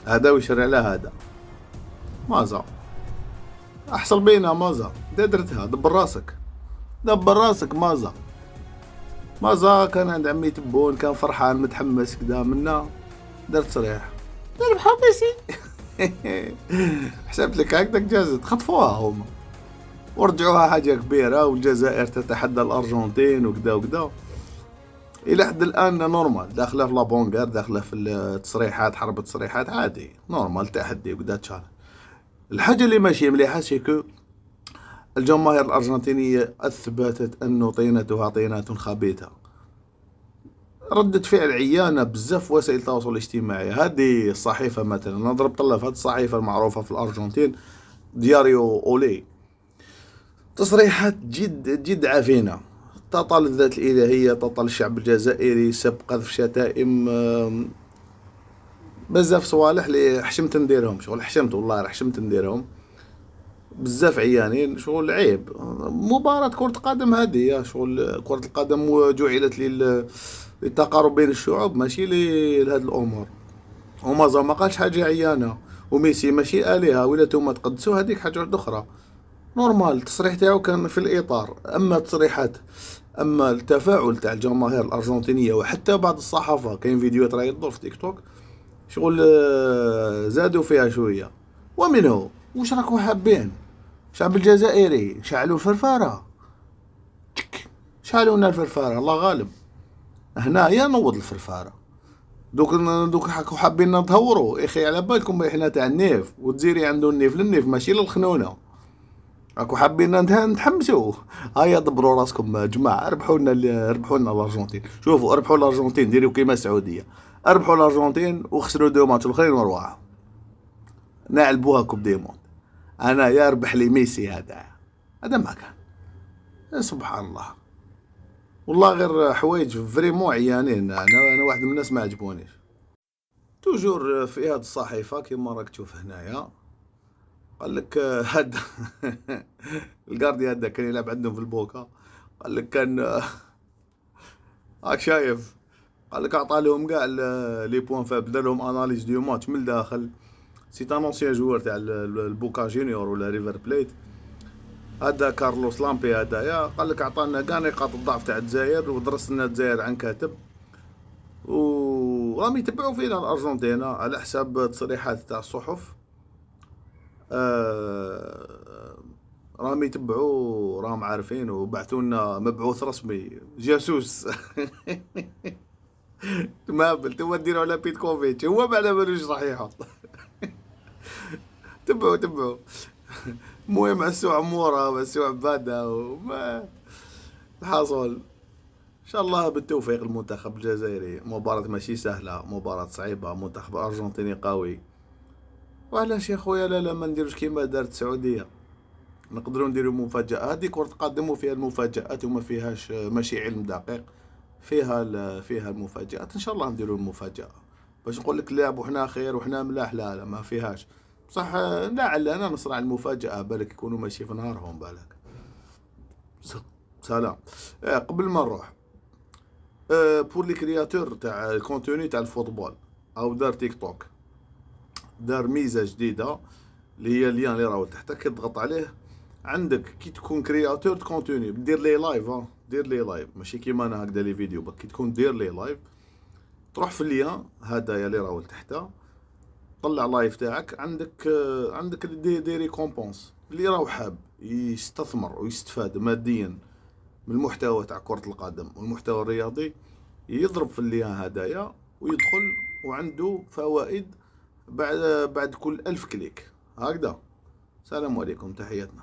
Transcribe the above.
هذا ويشري على هذا. مازا احصل بينا مازا، درتها دبر راسك مازا كان عند عمي تبون، كان فرحان متحمس كدا منا، درت تصريح نربحو ميسي. حسبت لك هكذاك جازت خطفوها هما ورجعوها حاجة كبيرة، والجزائر تتحدى الأرجنتين وكدا إلى حد الآن نورمال، داخلة في لابونغار، داخلة في التصريحات، حرب التصريحات عادي نورمال، تحدي وكدا تشالنج. الحاجة اللي ماشي مليحة سيكو الجماهير الأرجنتينية أثبتت أنه طينتها طينة خبيثة، ردة فعل عيانة بزاف وسائل التواصل الاجتماعي. هذه الصحيفة مثلا نضرب طلة في هذه الصحيفة المعروفة في الأرجنتين، دياريو أولي، تصريحات جد عفينة، تطال الذات الإلهية، تطال الشعب الجزائري، سب، قذف، شتائم، بزاف صوالح اللي حشمت نديرهم، شغل حشمت والله حشمت نديرهم بزاف عيانين، شغل عيب. مباراة كرة قدم هذه، شغل كرة القدم جعلت للتقارب بين الشعوب، ماشي لهذه الأمور. ومازال ما قالش حاجة عيانة، وميسي ماشي آلهة، ولا توما تقدسوا هذيك حاجة أخرى نورمال. التصريح تاعو كان في الإطار، أما التفاعل تاع الجماهير الأرجنتينية وحتى بعض الصحافة، كاين فيديوهات راهي تدور في تيك توك، شغل زادوا فيها شوية. ومنه واش راكو حابين؟ الشعب الجزائري شعلوا الفرفارة، شعلوا لنا الفرفارة، الله غالب. هنايا نوض الفرفارة، دوك حابين نتهوروا. اخي على بالكم احنا تاع النيف، والجزيري عنده النيف للنيف ماشي للخنونة. راكو حابين نتحمسوا، هيا دبروا راسكم جماعة، ربحوا لنا الارجنتين. شوفوا ربحوا الارجنتين، ديروا كيما السعودية، ربحوا الارجنتين وخسروا 2 ماتش الاخرين ورواحوا، نعلبوها كوب دي موند. انا يا ربح لي ميسي، هذا ما كان. سبحان الله والله، غير حوايج فريمون عيانين. انا واحد من الناس ما عجبونيش. توجور في هذه الصحيفة كيما راك تشوف هنايا، قال لك هاد القاردي هذا كان يلعب عندهم في البوكا، قال لك كان هاك شايف، قال لك اعطى لهم كاع لي بوان فابل، دار لهم اناليز ديو ماتش من الداخل. سي ان اونسيان جوار تاع البوكا جونيور ولا ريفر بليت، هذا كارلوس لامبي هذايا، قال لك عطانا كاع نقاط الضعف تاع الجزائر، ودرس لنا الجزائر عن كاتب، وراهم يتبعوا فينا الارجنتين على حساب تصريحات تاع الصحف. راهم يتبعوا، راهم عارفين، وبعثوا لنا مبعوث رسمي جاسوس. مابل توا ديروا على بيتكوفيتش، هو ما بالوش راح يحط. تبعوا. المهم السوع عموره والسوع عباده وما الحاصل. ان شاء الله بالتوفيق المنتخب الجزائري، مباراة ماشي سهلة، مباراة صعيبة، منتخب ارجنتيني قوي. وعلاش يا خويا لا ما نديروش كيما دارت السعودية، نقدروا نديروا مفاجأة. هذه كرة قدم وفيها المفاجآت، وما فيهاش ماشي علم دقيق، فيها المفاجآت. ان شاء الله نديروا المفاجأة، باش نقول لك لا وحنا خير وحنا ملاح، لا ما فيهاش صح. لعل انا نصنع المفاجأة، بالك يكونوا ماشي في نهارهم بالك. سلام. قبل ما نروح، بور لي كرياتور تاع الكونتوني تاع الفوتبول، او دار تيك توك، دار ميزه جديده اللي هي اللين اللي راهو تحت، كي تضغط عليه عندك كي تكون كرياتور كونتوني، دير لي لايف، دير لي لايف، ماشي كيما انا هكذا لي فيديو، كي تكون دير لي لايف تروح في اللين هذايا اللي راهو تحت، طلع لايف تاعك، عندك دي ريكومبونس اللي راهو حاب يستثمر ويستفاد ماديا من المحتوى تاع كرة القدم والمحتوى الرياضي، يضرب في اللين هدايا ويدخل، وعنده فوائد بعد كل 1000 كليك هكذا. السلام عليكم، تحياتنا.